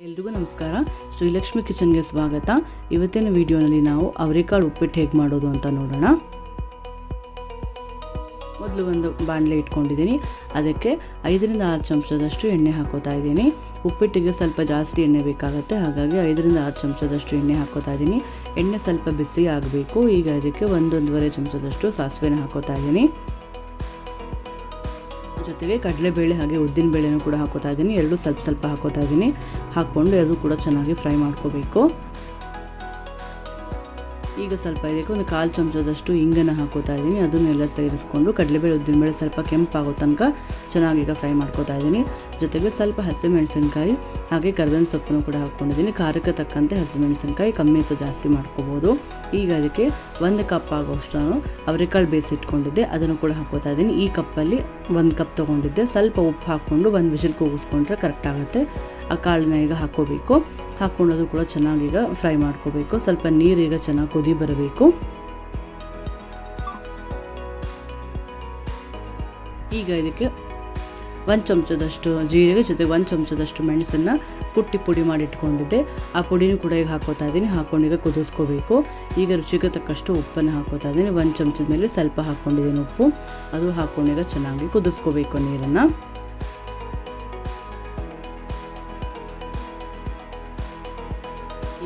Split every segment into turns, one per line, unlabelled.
ಎಲ್ರಿಗೂ ನಮಸ್ಕಾರ. ಶ್ರೀಲಕ್ಷ್ಮಿ ಕಿಚನ್ಗೆ ಸ್ವಾಗತ. ಇವತ್ತಿನ ವಿಡಿಯೋನಲ್ಲಿ ನಾವು ಅವರೆಕಾಳು ಉಪ್ಪಿಟ್ಟು ಹೇಗೆ ಮಾಡೋದು ಅಂತ ನೋಡೋಣ. ಮೊದಲು ಒಂದು ಬಾಣಲೆ ಇಟ್ಕೊಂಡಿದ್ದೀನಿ. ಅದಕ್ಕೆ 5 ರಿಂದ 6 ಚಮಚದಷ್ಟು ಎಣ್ಣೆ ಹಾಕೋತಾ ಇದ್ದೀನಿ. ಉಪ್ಪಿಟ್ಟಿಗೆ ಸ್ವಲ್ಪ ಜಾಸ್ತಿ ಎಣ್ಣೆ ಬೇಕಾಗುತ್ತೆ, ಹಾಗಾಗಿ 5 ರಿಂದ 6 ಚಮಚದಷ್ಟು ಎಣ್ಣೆ ಹಾಕೋತಾ ಇದ್ದೀನಿ. ಎಣ್ಣೆ ಸ್ವಲ್ಪ ಬಿಸಿ ಆಗಬೇಕು. ಈಗ ಅದಕ್ಕೆ 1-1.5 ಚಮಚದಷ್ಟು ಸಾಸಿವೆನ ಹಾಕೋತಾ ಇದ್ದೀನಿ. ಜೊತೆಗೆ ಕಡಲೆಬೇಳೆ ಹಾಗೆ ಉದ್ದಿನ ಬೇಳೆನೂ ಕೂಡ ಹಾಕೋತಾ ಇದ್ದೀನಿ. ಎರಡು ಸ್ವಲ್ಪ ಸ್ವಲ್ಪ ಹಾಕೋತಾ ಇದ್ದೀನಿ. ಹಾಕ್ಕೊಂಡು ಅದು ಕೂಡ ಚೆನ್ನಾಗಿ ಫ್ರೈ ಮಾಡ್ಕೋಬೇಕು. ಈಗ ಸ್ವಲ್ಪ ಇದಕ್ಕೆ 1/4 ಚಮಚದಷ್ಟು ಇಂಗನ್ನು ಹಾಕೋತಾ ಇದ್ದೀನಿ. ಅದನ್ನೆಲ್ಲ ಸೇರಿಸ್ಕೊಂಡು ಕಡಲೆಬೇಳೆ ಉದ್ದಿನಬೇಳೆ ಸ್ವಲ್ಪ ಕೆಂಪಾಗೋ ತನಕ ಚೆನ್ನಾಗಿ ಈಗ ಫ್ರೈ ಮಾಡ್ಕೋತಾ ಇದ್ದೀನಿ. ಜೊತೆಗೆ ಸ್ವಲ್ಪ ಹಸಿಮೆಣಸಿನ್ಕಾಯಿ ಹಾಗೆ ಕರ್ಬೇವಿನ ಸೊಪ್ಪನ್ನು ಕೂಡ ಹಾಕ್ಕೊಂಡಿದ್ದೀನಿ. ಖಾರಕ್ಕೆ ತಕ್ಕಂತೆ ಹಸಿಮೆಣಸಿನ್ಕಾಯಿ ಕಮ್ಮಿ ಅಥವಾ ಜಾಸ್ತಿ ಮಾಡ್ಕೋಬೋದು. ಈಗ ಅದಕ್ಕೆ 1 ಕಪ್ ಆಗೋಷ್ಟು ನಾನು ಅವರೆಕಾಳು ಬೇಯಿಸಿಟ್ಕೊಂಡಿದ್ದೆ, ಅದನ್ನು ಕೂಡ ಹಾಕೋತಾ ಇದ್ದೀನಿ. ಈ ಕಪ್ಪಲ್ಲಿ 1 ಕಪ್ ತೊಗೊಂಡಿದ್ದೆ. ಸ್ವಲ್ಪ ಉಪ್ಪು ಹಾಕ್ಕೊಂಡು 1 ವಿಷಲ್ ಕೂಗಿಸ್ಕೊಂಡ್ರೆ ಕರೆಕ್ಟ್ ಆಗುತ್ತೆ. ಆ ಕಾಳನ್ನ ಈಗ ಹಾಕ್ಕೋಬೇಕು. ಹಾಕ್ಕೊಂಡದು ಕೂಡ ಚೆನ್ನಾಗೀಗ ಫ್ರೈ ಮಾಡ್ಕೋಬೇಕು. ಸ್ವಲ್ಪ ನೀರೀಗ ಚೆನ್ನಾಗಿ ಕುದಿ ಬರಬೇಕು. ಈಗ ಇದಕ್ಕೆ 1 ಚಮಚದಷ್ಟು ಜೀರಿಗೆ ಜೊತೆಗೆ 1 ಚಮಚದಷ್ಟು ಮೆಣಸನ್ನು ಕುಟ್ಟಿ ಪುಡಿ ಮಾಡಿ ಇಟ್ಕೊಂಡಿದ್ದೆ. ಆ ಪುಡಿನೂ ಕೂಡ ಈಗ ಹಾಕೋತಾ ಇದ್ದೀನಿ. ಹಾಕ್ಕೊಂಡು ಈಗ ಕುದಿಸ್ಕೋಬೇಕು. ಈಗ ರುಚಿಗೆ ತಕ್ಕಷ್ಟು ಉಪ್ಪನ್ನು ಹಾಕೋತಾ ಇದ್ದೀನಿ. 1 ಚಮಚದ ಮೇಲೆ ಸ್ವಲ್ಪ ಹಾಕ್ಕೊಂಡಿದ್ದೀನಿ ಉಪ್ಪು. ಅದು ಹಾಕ್ಕೊಂಡು ಈಗ ಚೆನ್ನಾಗಿ ಕುದಿಸ್ಕೋಬೇಕು ನೀರನ್ನು.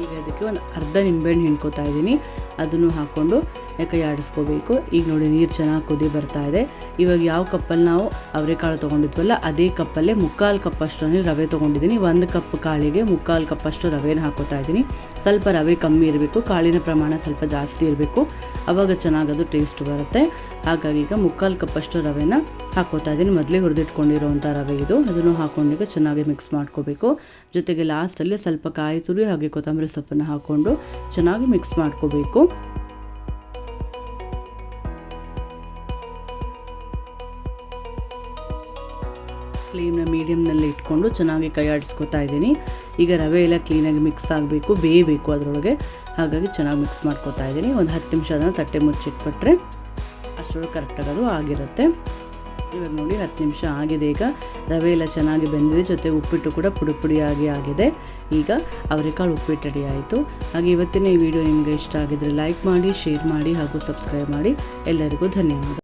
ಈಗ ಅದಕ್ಕೆ ಒಂದು ಅರ್ಧ ನಿಂಬೆಹಣ್ಣು ಹಿಂಡ್ಕೋತಾ ಇದ್ದೀನಿ. ಅದನ್ನು ಹಾಕ್ಕೊಂಡು ಕೈ ಆಡಿಸ್ಕೋಬೇಕು. ಈಗ ನೋಡಿ ನೀರು ಚೆನ್ನಾಗಿ ಕುದಿ ಬರ್ತಾ ಇದೆ. ಇವಾಗ ಯಾವ ಕಪ್ಪಲ್ಲಿ ನಾವು ಅವರೆಕಾಳು ತೊಗೊಂಡಿದ್ವಲ್ಲ ಅದೇ ಕಪ್ಪಲ್ಲೇ 3/4 ಕಪ್ ಅಷ್ಟು ರವೆ ತೊಗೊಂಡಿದ್ದೀನಿ. 1 ಕಪ್ ಕಾಳಿಗೆ 3/4 ಕಪ್ ಅಷ್ಟು ರವೆನ ಹಾಕೋತಾ ಇದ್ದೀನಿ. ಸ್ವಲ್ಪ ರವೆ ಕಮ್ಮಿ ಇರಬೇಕು, ಕಾಳಿನ ಪ್ರಮಾಣ ಸ್ವಲ್ಪ ಜಾಸ್ತಿ ಇರಬೇಕು, ಆವಾಗ ಚೆನ್ನಾಗದು ಟೇಸ್ಟ್ ಬರುತ್ತೆ. ಹಾಗಾಗಿ ಈಗ 3/4 ಕಪ್ ಅಷ್ಟು ರವೆನ ಹಾಕೋತಾ ಇದ್ದೀನಿ. ಮೊದಲೇ ಹುರಿದಿಟ್ಕೊಂಡಿರೋವಂಥ ರವೆ ಇದು. ಅದನ್ನು ಹಾಕೊಂಡೀಗ ಚೆನ್ನಾಗಿ ಮಿಕ್ಸ್ ಮಾಡ್ಕೋಬೇಕು. ಜೊತೆಗೆ ಲಾಸ್ಟಲ್ಲಿ ಸ್ವಲ್ಪ ಕಾಯಿ ತುರಿ ಹಾಗೆ ಕೊತ್ತಂಬರಿ ಸೊಪ್ಪನ್ನು ಹಾಕ್ಕೊಂಡು ಚೆನ್ನಾಗಿ ಮಿಕ್ಸ್ ಮಾಡ್ಕೋಬೇಕು. ಫ್ಲೇಮ್ನ ಮೀಡಿಯಮ್ನಲ್ಲಿ ಇಟ್ಕೊಂಡು ಚೆನ್ನಾಗಿ ಕೈ ಆಡಿಸ್ಕೊತಾ ಇದ್ದೀನಿ. ಈಗ ರವೆ ಎಲ್ಲ ಕ್ಲೀನಾಗಿ ಮಿಕ್ಸ್ ಆಗಬೇಕು, ಬೇಯಬೇಕು ಅದರೊಳಗೆ. ಹಾಗಾಗಿ ಚೆನ್ನಾಗಿ ಮಿಕ್ಸ್ ಮಾಡ್ಕೊತಾ ಇದ್ದೀನಿ. ಒಂದು 10 ನಿಮಿಷ ಅದನ್ನು ತಟ್ಟೆ ಮುಚ್ಚಿಟ್ಬಿಟ್ರೆ ಅಷ್ಟರೊಳಗೆ ಕರೆಕ್ಟಾಗಿ ಅದು ಆಗಿರುತ್ತೆ. ಇವಾಗ ನೋಡಿ 10 ನಿಮಿಷ ಆಗಿದೆ. ಈಗ ರವೆ ಎಲ್ಲ ಚೆನ್ನಾಗಿ ಬೆಂದಿದೆ, ಜೊತೆಗೆ ಉಪ್ಪಿಟ್ಟು ಕೂಡ ಪುಡಿ ಪುಡಿಯಾಗಿ ಆಗಿದೆ. ಈಗ ಅವರೆಕಾಳು ಉಪ್ಪಿಟ್ಟು ರೆಡಿ ಆಯಿತು. ಹಾಗೆ ಇವತ್ತಿನ ಈ ವಿಡಿಯೋ ನಿಮಗೆ ಇಷ್ಟ ಆಗಿದ್ರೆ ಲೈಕ್ ಮಾಡಿ, ಶೇರ್ ಮಾಡಿ ಹಾಗೂ ಸಬ್ಸ್ಕ್ರೈಬ್ ಮಾಡಿ. ಎಲ್ಲರಿಗೂ ಧನ್ಯವಾದ.